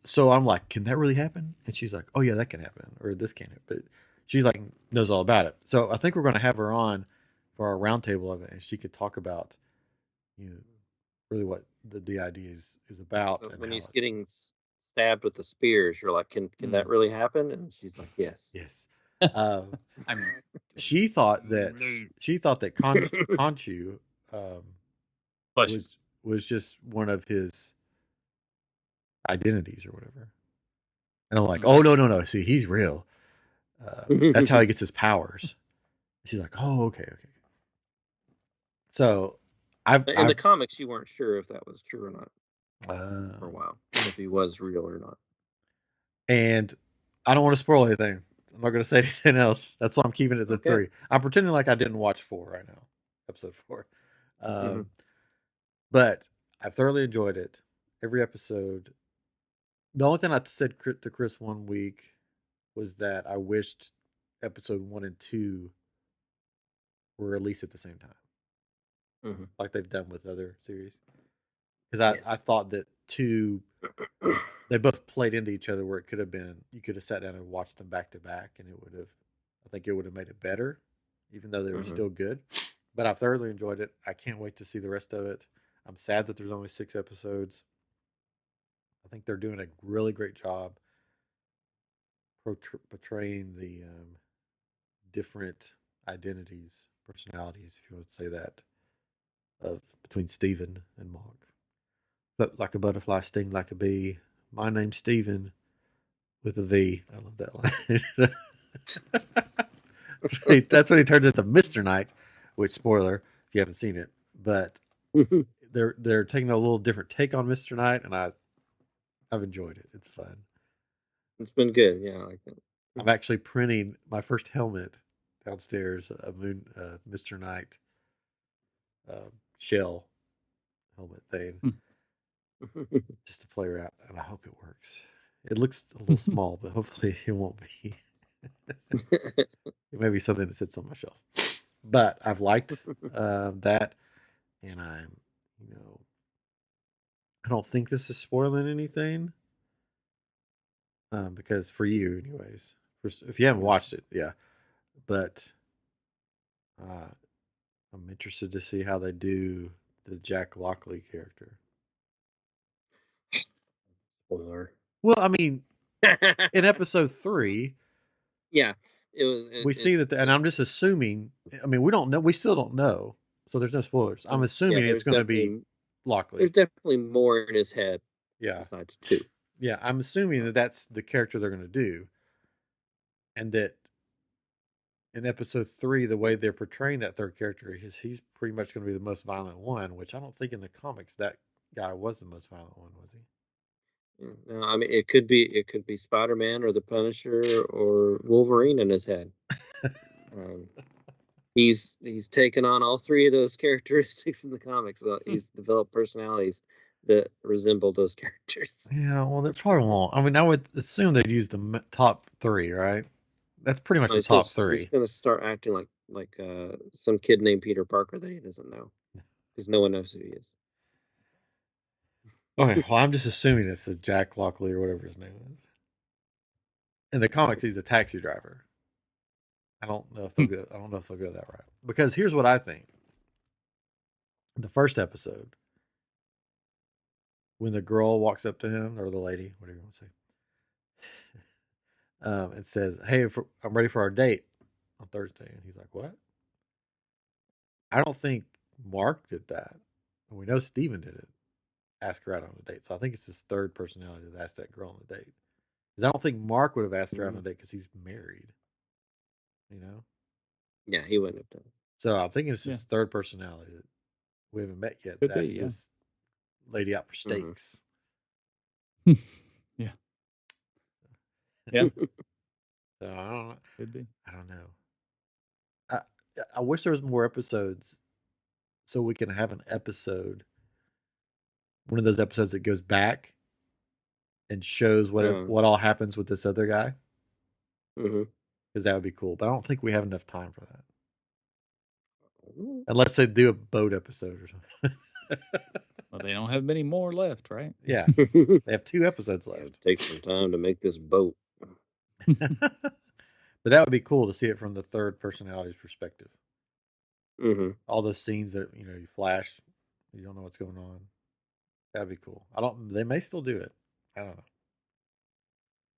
So I'm like, can that really happen? And she's like, oh yeah, that can happen, or this can't happen. But she like knows all about it. So I think we're going to have her on for our roundtable of it, and she could talk about, really what the DID is about. But when he's getting stabbed with the spears, you're like, can that really happen? And she's like, yes. She thought that Khonshu was just one of his identities or whatever. And I'm like, oh no. See, he's real. That's how he gets his powers. She's like, oh, okay. So in the comics, you weren't sure if that was true or not for a while, if he was real or not. And I don't want to spoil anything. I'm not going to say anything else. That's why I'm keeping it to 3. I'm pretending like I didn't watch 4 right now, episode 4. But I've thoroughly enjoyed it. Every episode. The only thing I said to Chris one week was that I wished episode 1 and 2 were released at the same time, like they've done with other series. Because I thought that 2, they both played into each other, where it could have been, you could have sat down and watched them back to back, and I think it would have made it better, even though they were still good. But I've thoroughly enjoyed it. I can't wait to see the rest of it. I'm sad that there's only 6 episodes. I think they're doing a really great job portraying the different identities, personalities, if you want to say that, of between Steven and Mark. But like a butterfly, sting like a bee. My name's Steven with a V. I love that line. That's when he turns into Mr. Knight, which, spoiler, if you haven't seen it. But they're taking a little different take on Mr. Knight, and I've enjoyed it. It's fun. It's been good. Yeah, I like that. I'm actually printing my first helmet downstairs, a Mr. Knight shell helmet thing, just to play around, and I hope it works. It looks a little small, but hopefully it won't be. It may be something that sits on my shelf. But I've liked that, and I'm, I don't think this is spoiling anything, because for you, anyways, if you haven't watched it, yeah. But I'm interested to see how they do the Jack Lockley character. Spoiler. Well, I mean, in episode 3, yeah, we see that, and I'm just assuming. I mean, we don't know. We still don't know, so there's no spoilers. I'm assuming it's going to be Lockley. There's definitely more in his head. Yeah. Besides 2. Yeah, I'm assuming that that's the character they're going to do, and that in episode 3, the way they're portraying that third character is he's pretty much going to be the most violent one, which I don't think in the comics that guy was the most violent one, was he? No, I mean, it could be Spider-Man or the Punisher or Wolverine in his head. He's taken on all 3 of those characteristics in the comics. So he's developed personalities that resemble those characters. Yeah, well, they probably won't. I mean, I would assume they'd use the top 3, right? That's pretty much the top 3. He's going to start acting like some kid named Peter Parker that he doesn't know, because no one knows who he is. Okay, well, I'm just assuming it's a Jack Lockley or whatever his name is. In the comics, he's a taxi driver. I don't know if they'll go. I don't know if they'll go that route, because here's what I think. The first episode, when the girl walks up to him, or the lady, whatever you want to say, and says, "Hey, I'm ready for our date on Thursday," and he's like, "What?" I don't think Mark did that. We know Steven did it. Ask her out on a date. So I think it's his third personality that asked that girl on a date. Because I don't think Mark would have asked her out on a date because he's married. Yeah, he wouldn't have done it. So I'm thinking it's his third personality that we haven't met yet. Could That's be, this lady out for steaks. Yeah. Yeah. So I don't know. Could be. I don't know. I wish there was more episodes so we can have an episode, one of those episodes that goes back and shows what all happens with this other guy. Because that would be cool. But I don't think we have enough time for that. Unless they do a boat episode or something. Well, they don't have many more left, right? Yeah. They have 2 episodes left. Take some time to make this boat. But that would be cool to see it from the third personality's perspective. All those scenes that, you flash, you don't know what's going on. That'd be cool. They may still do it. I don't know.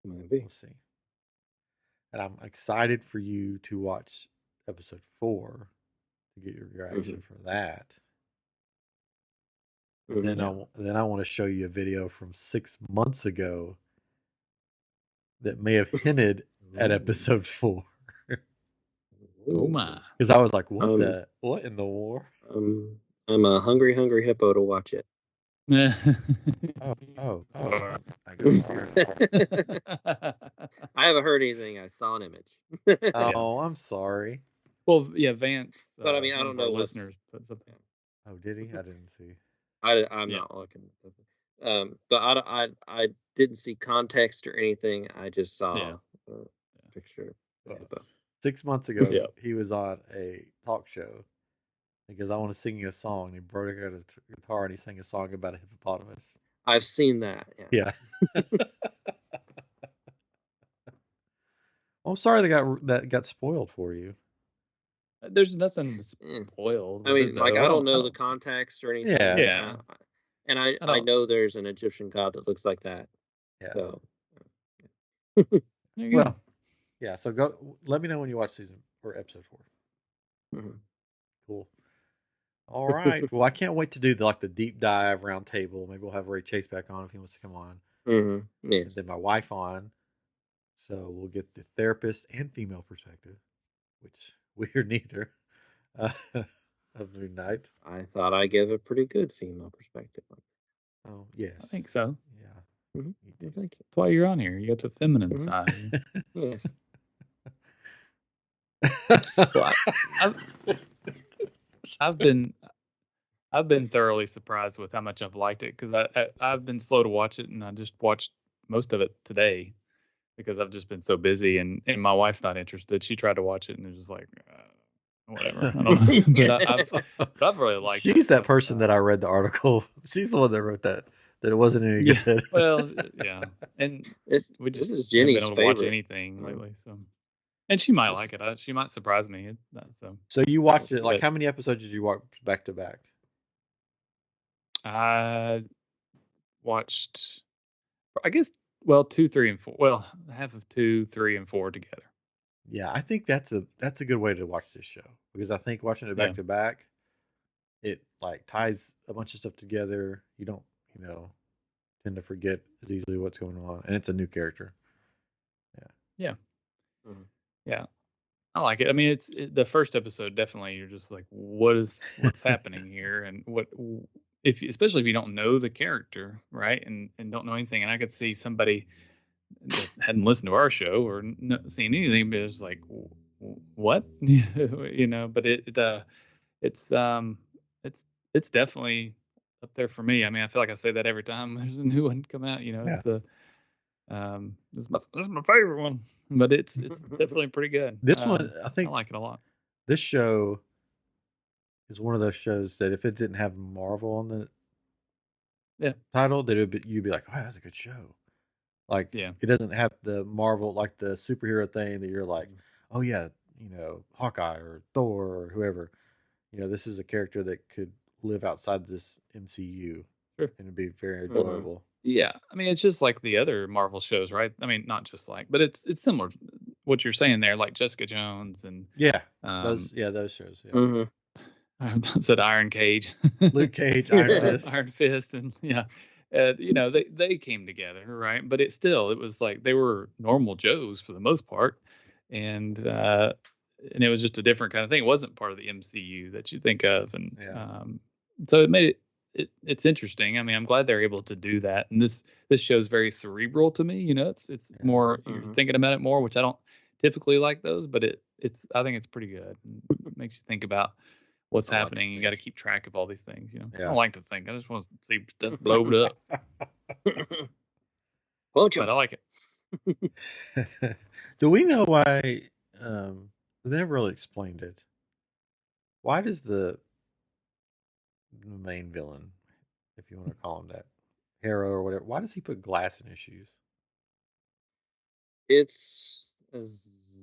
Maybe. We'll see. And I'm excited for you to watch episode 4 to get your reaction for that. Then I want to show you a video from 6 months ago that may have hinted at episode 4. Oh my! Because I was like, what in the war? I'm a hungry hippo to watch it. Oh. I haven't heard anything. I saw an image. Oh, I'm sorry. Well, yeah, Vance. But I mean, I don't know. Listeners put something. Oh, did he? I didn't see. I'm not looking. But I didn't see context or anything. I just saw a picture. 6 months ago, he was on a talk show because I want to sing you a song. He broke out a guitar and he sang a song about a hippopotamus. I've seen that. Yeah. I'm sorry that got spoiled for you. There's nothing spoiled. I mean, I don't know the context or anything. Yeah. And I know there's an Egyptian god that looks like that. Yeah. So. Well, yeah. So go. Let me know when you watch season or episode 4. Cool. All right. Well, I can't wait to do the deep dive round table. Maybe we'll have Ray Chase back on if he wants to come on. Yes. And then my wife on. So we'll get the therapist and female perspective, which we're neither. of Moon Knight. I thought I gave a pretty good female perspective. Oh yes, I think so. Yeah, Mm-hmm. you Thank That's why you're on here. You got the feminine Mhm. side. Yes. did. Well, I've been thoroughly surprised with how much I've liked it because I've been slow to watch it, and I just watched most of it today because I've just been so busy, and my wife's not interested. She tried to watch it and it was just like whatever. I don't know, but I've really liked it. She's that But, person that I read the article. She's the one that wrote that it wasn't any yeah, good. well, yeah, and we This just is haven't Jenny's been able to watch favorite. anything lately. So, and she might This like it. She might surprise me. So, So you watched it, like, but how many episodes did you watch back to back? I watched, I guess, well, 2, 3, and 4. Well, half of 2, 3, and 4 together. Yeah, I think that's a good way to watch this show because I think watching it Yeah. back to back, it like ties a bunch of stuff together. You don't, tend to forget as easily what's going on, and it's a new character. Yeah. Mhm. Yeah. I like it. I mean, the first episode definitely. You're just like, what's happening here, and especially if you don't know the character, right, and don't know anything. And I could see somebody that hadn't listened to our show or seen anything, but it's like, what, But it's it's definitely up there for me. I mean, I feel like I say that every time there's a new one come out. Yeah. It's this is my favorite one, but it's definitely pretty good. This one, I I think, like it a lot. this show is one of those shows that if it didn't have Marvel on the title, that you'd be like, oh, that's a good show. Like, Yeah. it doesn't have the Marvel, like the superhero thing that you're like, oh yeah, Hawkeye or Thor or whoever. This is a character that could live outside this MCU Sure. and it'd be very Mhm. enjoyable. Yeah, I mean, it's just like the other Marvel shows, right? I mean, not just like, but it's similar. What you're saying there, like Jessica Jones and Yeah, those those shows. Yeah, Mhm. I said Iron Cage, Luke Cage, Iron Fist. Iron Fist, and they came together, right? But it was like they were normal Joes for the most part, and it was just a different kind of thing. It wasn't part of the MCU that you think of, and Yeah. so it made it's interesting. I mean, I'm glad they're able to do that, and this show's very cerebral to me. It's more you're Mhm. thinking about it more, which I don't typically like those, but it's I think it's pretty good. It makes you think about what's I like to happening. You got to think. keep track of all these things. I Yeah. don't like to think. I just want to see stuff blowed up, Punch but I him. like it. Do we know why? They never really explained it. Why does the main villain, if you want to call him that, Harrow or whatever, why does he put glass in his shoes? It's a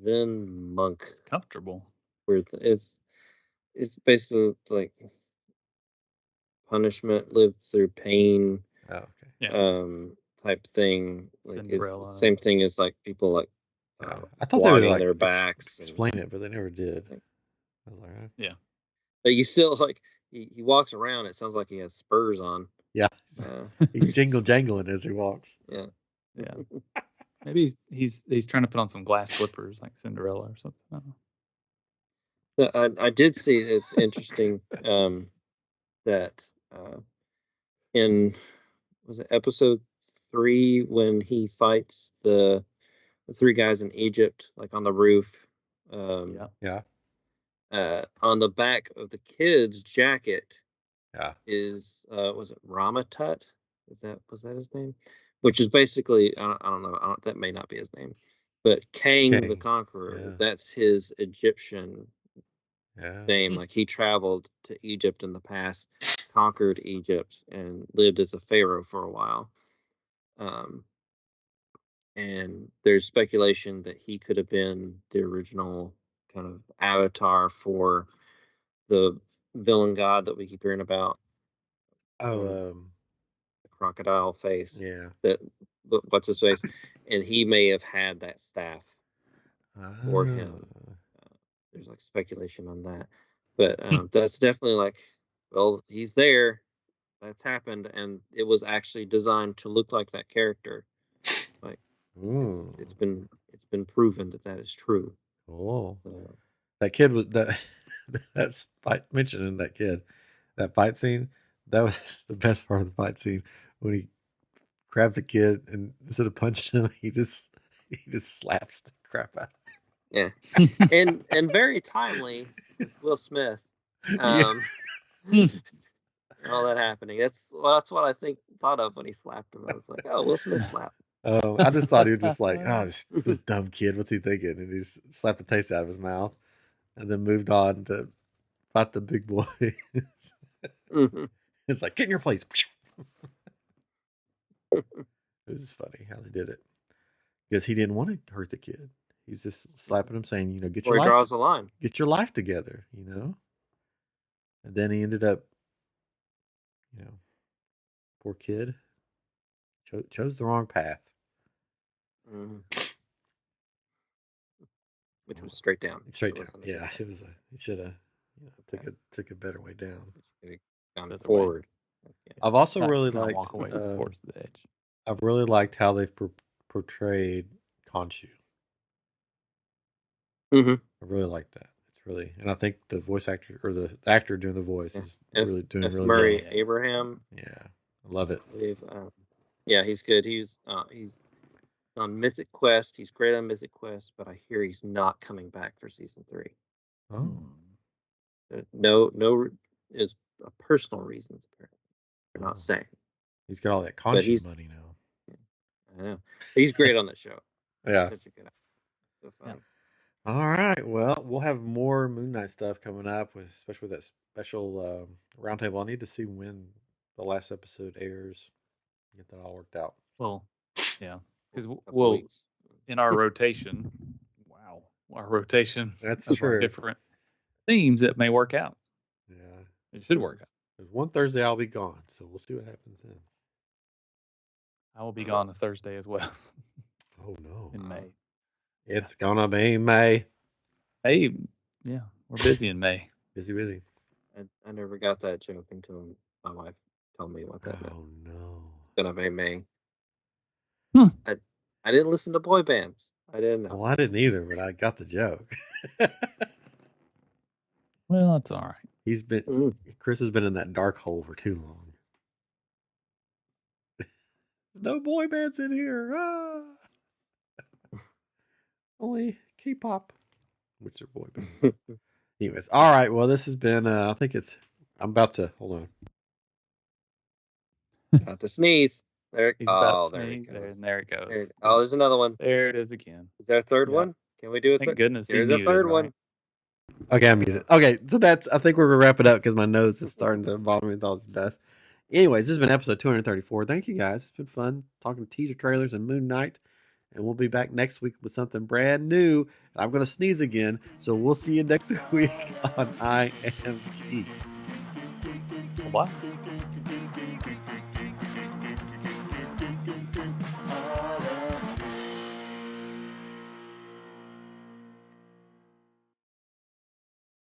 Zen monk. It's comfortable. It's basically like punishment lived through pain. Oh, okay. Yeah. Type thing. Like it's the Cinderella. same thing as like people like Yeah. I thought they would flogging like their backs. explain it, but they never did. Like, I was like, Yeah. but you still like he walks around. It sounds like he has spurs on. yeah, he's jingle jangling as he walks. Yeah. Yeah. Maybe he's trying to put on some glass slippers like Cinderella or something. I don't know. I did see it's interesting that in was it episode 3 when he fights the 3 guys in Egypt like on the roof. Yeah. On the back of the kid's jacket Yeah. is was it Ramatut? Was that his name? Which is basically I don't know. That may not be his name, but Kang the Conqueror. Yeah. That's his Egyptian Yeah. name. Like he traveled to Egypt in the past, conquered Egypt, and lived as a pharaoh for a while. And there's speculation that he could have been the original kind of avatar for the villain god that we keep hearing about. Oh, The crocodile face. yeah. That what's his face, and he may have had that staff for him. There's like speculation on that, but that's definitely like, well, he's there. That's happened, and it was actually designed to look like that character. Like it's been proven that is true. Cool. So, That kid was that. That's mentioning that kid, that fight scene. That was the best part of the fight scene when he grabs a kid and instead of punching him, he just slaps the crap out. Yeah, and very timely with Will Smith. All that happening. That's what I thought of when he slapped him. I was like, oh, Will Smith slapped. I just thought he was just like, oh, this dumb kid. What's he thinking? And he slapped the taste out of his mouth, and then moved on to fight the big boy. It's like, get in your place. It was just funny how they did it because he didn't want to hurt the kid. He was just slapping him, saying, get your life. Draws the line. Get your life together, And then he ended up, poor kid, chose the wrong path. Which was straight down. Straight down. Yeah, it was. He should have took a better way down. Gone forward. I've also really liked. Walk away towards the edge. I've really liked how they've portrayed Khonshu. I really like that. It's really, and I think the voice actor or the actor doing the voice is really doing really Murray well. Abraham. Yeah, I love it. Yeah, he's good. He's on Mythic Quest. He's great on Mythic Quest, but I hear he's not coming back for season 3. Oh, no, is a personal reasons. Apparently, they're not saying. He's got all that Khonshu money now. I know. He's great on the show. Yeah. Such a good actor. So fun. Yeah. All right. Well, we'll have more Moon Knight stuff coming up, especially with that special roundtable. I need to see when the last episode airs. Get that all worked out. Well, yeah, because we'll in our rotation. Wow, our rotation. That's true. Different themes that may work out. Yeah, it should work out. There's one Thursday I'll be gone, so we'll see what happens then. I will be gone a Thursday as well. Oh no! In May. It's gonna be May. Hey, yeah, we're busy in May. Busy. I never got that joke until my wife told me what that meant. Oh no! It's gonna be May. I didn't listen to boy bands. I didn't know. Well, I didn't either, but I got the joke. Well, that's all right. Chris has been in that dark hole for too long. No boy bands in here. Only K-pop, which are boy bands. Anyways, all right. Well, this has been. I'm about to hold on. About to sneeze. There it goes. There it goes. There's another one. There it is again. Is there a third one? Can we do it? Thank goodness. There's a third one. Okay, I'm muted. Okay, so I think we're gonna wrap it up because my nose is starting to bother me with all this dust. Anyways, this has been episode 234. Thank you guys. It's been fun talking teaser trailers and Moon Knight. And we'll be back next week with something brand new. I'm going to sneeze again. So we'll see you next week on I Am Geek. Bye.